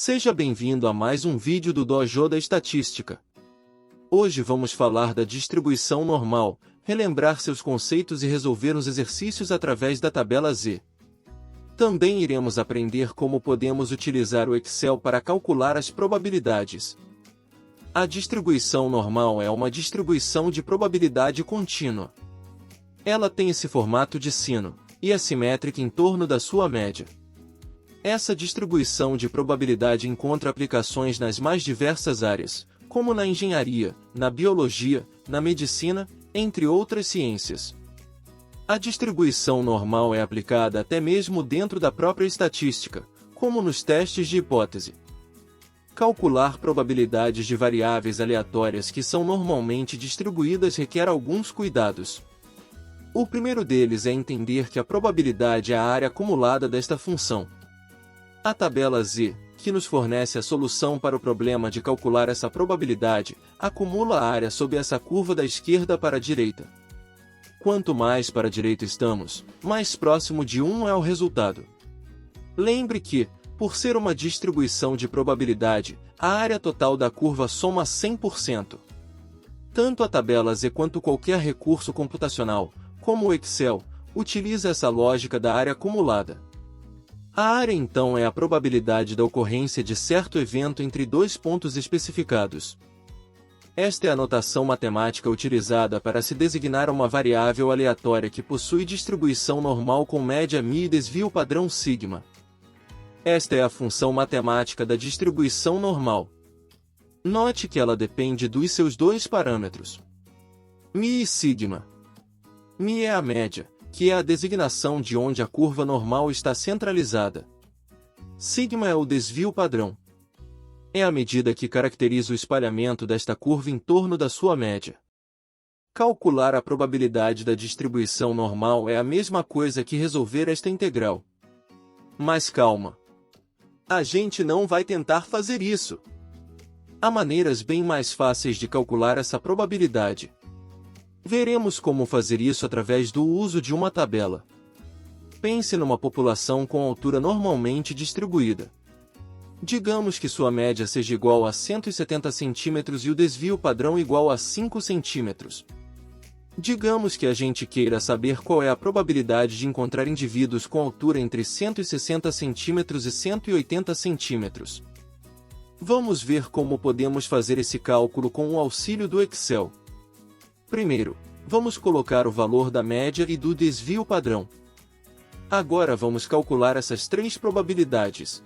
Seja bem-vindo a mais um vídeo do Dojo da Estatística. Hoje vamos falar da distribuição normal, relembrar seus conceitos e resolver os exercícios através da tabela Z. Também iremos aprender como podemos utilizar o Excel para calcular as probabilidades. A distribuição normal é uma distribuição de probabilidade contínua. Ela tem esse formato de sino, e é simétrica em torno da sua média. Essa distribuição de probabilidade encontra aplicações nas mais diversas áreas, como na engenharia, na biologia, na medicina, entre outras ciências. A distribuição normal é aplicada até mesmo dentro da própria estatística, como nos testes de hipótese. Calcular probabilidades de variáveis aleatórias que são normalmente distribuídas requer alguns cuidados. O primeiro deles é entender que a probabilidade é a área acumulada desta função. A tabela Z, que nos fornece a solução para o problema de calcular essa probabilidade, acumula a área sob essa curva da esquerda para a direita. Quanto mais para a direita estamos, mais próximo de 1 é o resultado. Lembre que, por ser uma distribuição de probabilidade, a área total da curva soma 100%. Tanto a tabela Z quanto qualquer recurso computacional, como o Excel, utiliza essa lógica da área acumulada. A área então é a probabilidade da ocorrência de certo evento entre dois pontos especificados. Esta é a notação matemática utilizada para se designar uma variável aleatória que possui distribuição normal com média μ e desvio padrão sigma. Esta é a função matemática da distribuição normal. Note que ela depende dos seus dois parâmetros, μ e sigma. μ é a média, que é a designação de onde a curva normal está centralizada. Sigma é o desvio padrão. É a medida que caracteriza o espalhamento desta curva em torno da sua média. Calcular a probabilidade da distribuição normal é a mesma coisa que resolver esta integral. Mas calma! A gente não vai tentar fazer isso. Há maneiras bem mais fáceis de calcular essa probabilidade. Veremos como fazer isso através do uso de uma tabela. Pense numa população com altura normalmente distribuída. Digamos que sua média seja igual a 170 cm e o desvio padrão igual a 5 cm. Digamos que a gente queira saber qual é a probabilidade de encontrar indivíduos com altura entre 160 cm e 180 cm. Vamos ver como podemos fazer esse cálculo com o auxílio do Excel. Primeiro, vamos colocar o valor da média e do desvio padrão. Agora vamos calcular essas três probabilidades.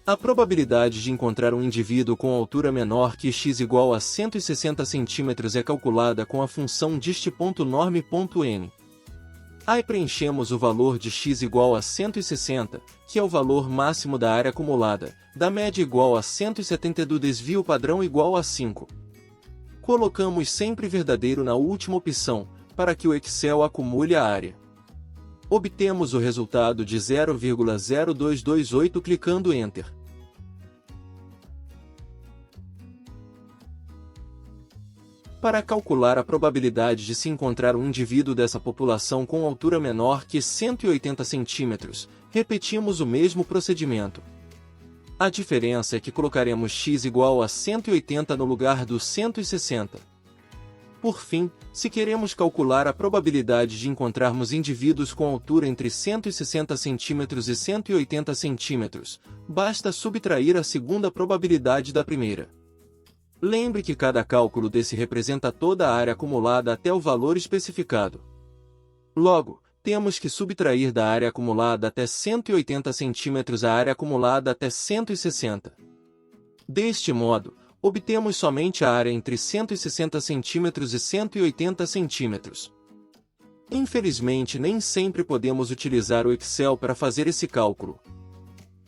A probabilidade de encontrar um indivíduo com altura menor que x igual a 160 cm é calculada com a função dist.norm.n. Aí preenchemos o valor de x igual a 160, que é o valor máximo da área acumulada, da média igual a 170 e do desvio padrão igual a 5. Colocamos sempre verdadeiro na última opção, para que o Excel acumule a área. Obtemos o resultado de 0,0228 clicando Enter. Para calcular a probabilidade de se encontrar um indivíduo dessa população com altura menor que 180 cm, repetimos o mesmo procedimento. A diferença é que colocaremos x igual a 180 no lugar do 160. Por fim, se queremos calcular a probabilidade de encontrarmos indivíduos com altura entre 160 cm e 180 cm, basta subtrair a segunda probabilidade da primeira. Lembre que cada cálculo desse representa toda a área acumulada até o valor especificado. Logo, temos que subtrair da área acumulada até 180 cm a área acumulada até 160. Deste modo, obtemos somente a área entre 160 cm e 180 cm. Infelizmente nem sempre podemos utilizar o Excel para fazer esse cálculo.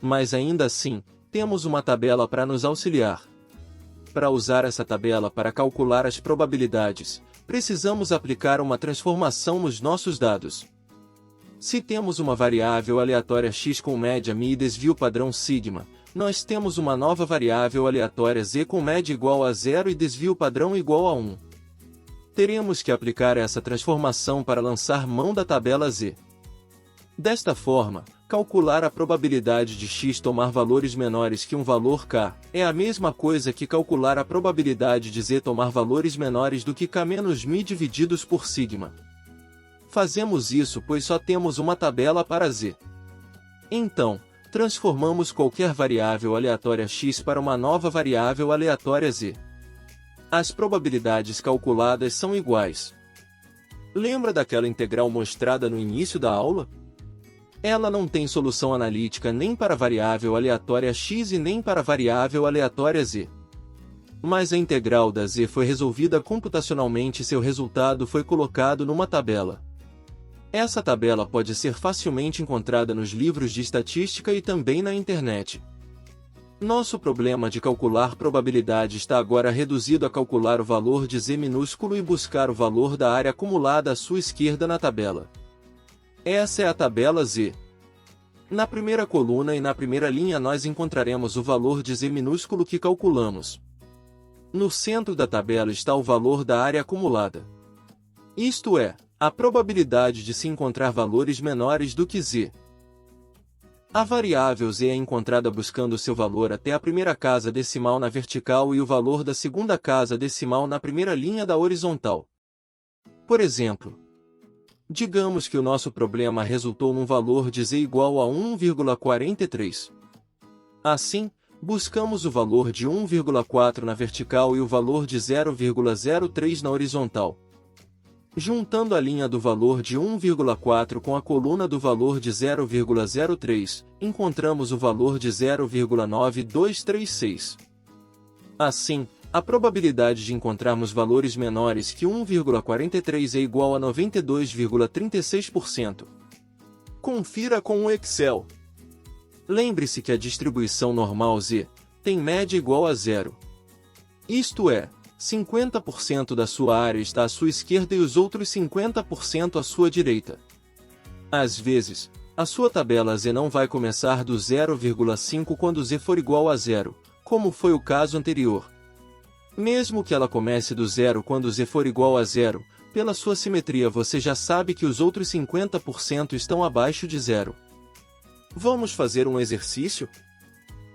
Mas ainda assim, temos uma tabela para nos auxiliar. Para usar essa tabela para calcular as probabilidades, precisamos aplicar uma transformação nos nossos dados. Se temos uma variável aleatória x com média μ e desvio padrão sigma, nós temos uma nova variável aleatória z com média igual a 0 e desvio padrão igual a 1. Teremos que aplicar essa transformação para lançar mão da tabela z. Desta forma, Calcular a probabilidade de x tomar valores menores que um valor k é a mesma coisa que calcular a probabilidade de z tomar valores menores do que k-mi divididos por sigma. Fazemos isso pois só temos uma tabela para z. Então, transformamos qualquer variável aleatória x para uma nova variável aleatória z. As probabilidades calculadas são iguais. Lembra daquela integral mostrada no início da aula? Ela não tem solução analítica nem para a variável aleatória x e nem para a variável aleatória z. Mas a integral da z foi resolvida computacionalmente e seu resultado foi colocado numa tabela. Essa tabela pode ser facilmente encontrada nos livros de estatística e também na internet. Nosso problema de calcular probabilidade está agora reduzido a calcular o valor de z minúsculo e buscar o valor da área acumulada à sua esquerda na tabela. Essa é a tabela z. Na primeira coluna e na primeira linha nós encontraremos o valor de z minúsculo que calculamos. No centro da tabela está o valor da área acumulada. Isto é, a probabilidade de se encontrar valores menores do que z. A variável z é encontrada buscando seu valor até a primeira casa decimal na vertical e o valor da segunda casa decimal na primeira linha da horizontal. Por exemplo, digamos que o nosso problema resultou num valor de z igual a 1,43. Assim, buscamos o valor de 1,4 na vertical e o valor de 0,03 na horizontal. Juntando a linha do valor de 1,4 com a coluna do valor de 0,03, encontramos o valor de 0,9236. Assim, a probabilidade de encontrarmos valores menores que 1,43 é igual a 92,36%. Confira com o Excel. Lembre-se que a distribuição normal z tem média igual a zero. Isto é, 50% da sua área está à sua esquerda e os outros 50% à sua direita. Às vezes, a sua tabela z não vai começar do 0,5 quando z for igual a zero, como foi o caso anterior. Mesmo que ela comece do zero quando z for igual a zero, pela sua simetria você já sabe que os outros 50% estão abaixo de zero. Vamos fazer um exercício?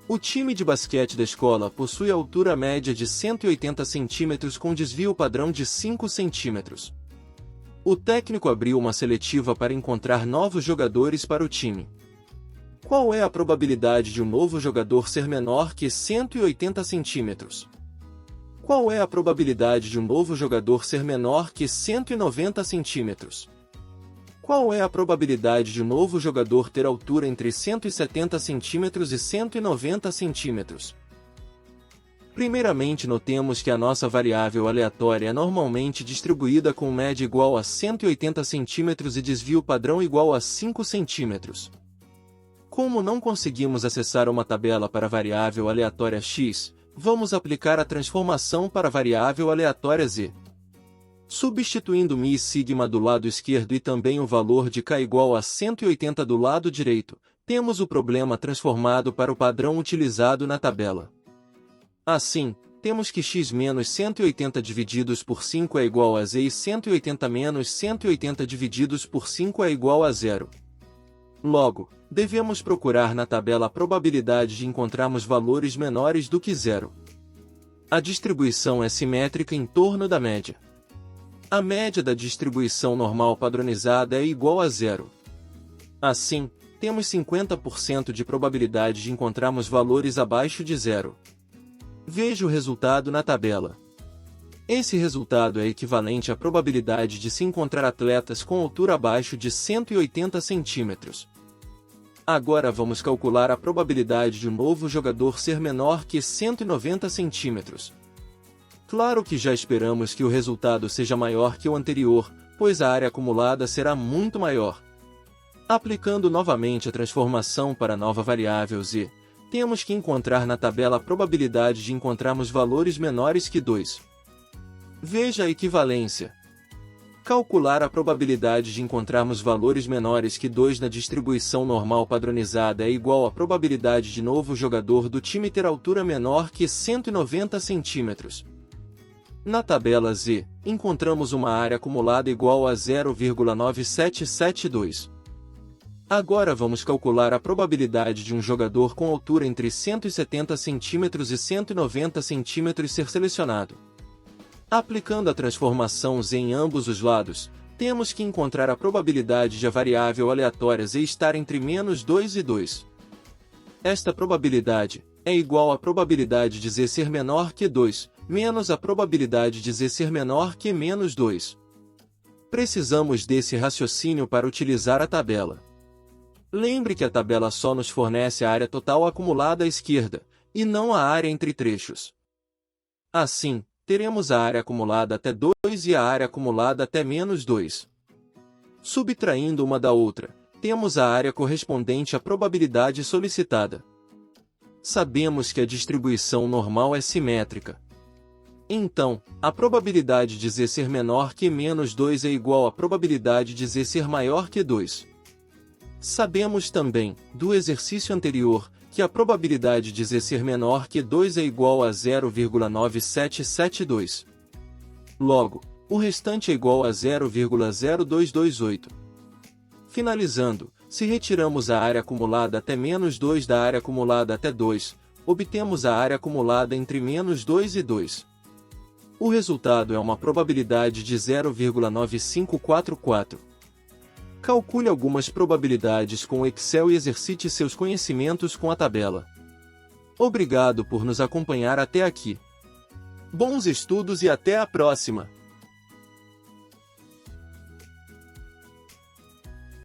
O time de basquete da escola possui altura média de 180 cm com desvio padrão de 5 cm. O técnico abriu uma seletiva para encontrar novos jogadores para o time. Qual é a probabilidade de um novo jogador ser menor que 180 cm? Qual é a probabilidade de um novo jogador ser menor que 190 cm? Qual é a probabilidade de um novo jogador ter altura entre 170 cm e 190 cm? Primeiramente notemos que a nossa variável aleatória é normalmente distribuída com média igual a 180 cm e desvio padrão igual a 5 cm. Como não conseguimos acessar uma tabela para a variável aleatória x, vamos aplicar a transformação para a variável aleatória z. Substituindo μ e sigma do lado esquerdo e também o valor de k igual a 180 do lado direito, temos o problema transformado para o padrão utilizado na tabela. Assim, temos que x menos 180 divididos por 5 é igual a z e 180 menos 180 divididos por 5 é igual a zero. Logo, devemos procurar na tabela a probabilidade de encontrarmos valores menores do que zero. A distribuição é simétrica em torno da média. A média da distribuição normal padronizada é igual a zero. Assim, temos 50% de probabilidade de encontrarmos valores abaixo de zero. Veja o resultado na tabela. Esse resultado é equivalente à probabilidade de se encontrar atletas com altura abaixo de 180 centímetros. Agora vamos calcular a probabilidade de um novo jogador ser menor que 190 centímetros. Claro que já esperamos que o resultado seja maior que o anterior, pois a área acumulada será muito maior. Aplicando novamente a transformação para a nova variável z, temos que encontrar na tabela a probabilidade de encontrarmos valores menores que 2. Veja a equivalência. Calcular a probabilidade de encontrarmos valores menores que 2 na distribuição normal padronizada é igual à probabilidade de novo jogador do time ter altura menor que 190 centímetros. Na tabela Z, encontramos uma área acumulada igual a 0,9772. Agora vamos calcular a probabilidade de um jogador com altura entre 170 cm e 190 cm ser selecionado. Aplicando a transformação Z em ambos os lados, temos que encontrar a probabilidade de a variável aleatória Z estar entre -2 e 2. Esta probabilidade é igual à probabilidade de Z ser menor que 2, menos a probabilidade de Z ser menor que -2. Precisamos desse raciocínio para utilizar a tabela. Lembre que a tabela só nos fornece a área total acumulada à esquerda, e não a área entre trechos. Assim, teremos a área acumulada até 2 e a área acumulada até -2. Subtraindo uma da outra, temos a área correspondente à probabilidade solicitada. Sabemos que a distribuição normal é simétrica. Então, a probabilidade de Z ser menor que -2 é igual à probabilidade de Z ser maior que 2. Sabemos também, do exercício anterior, que a probabilidade de Z ser menor que 2 é igual a 0,9772. Logo, o restante é igual a 0,0228. Finalizando, se retiramos a área acumulada até -2 da área acumulada até 2, obtemos a área acumulada entre -2 e 2. O resultado é uma probabilidade de 0,9544. Calcule algumas probabilidades com o Excel e exercite seus conhecimentos com a tabela. Obrigado por nos acompanhar até aqui. Bons estudos e até a próxima!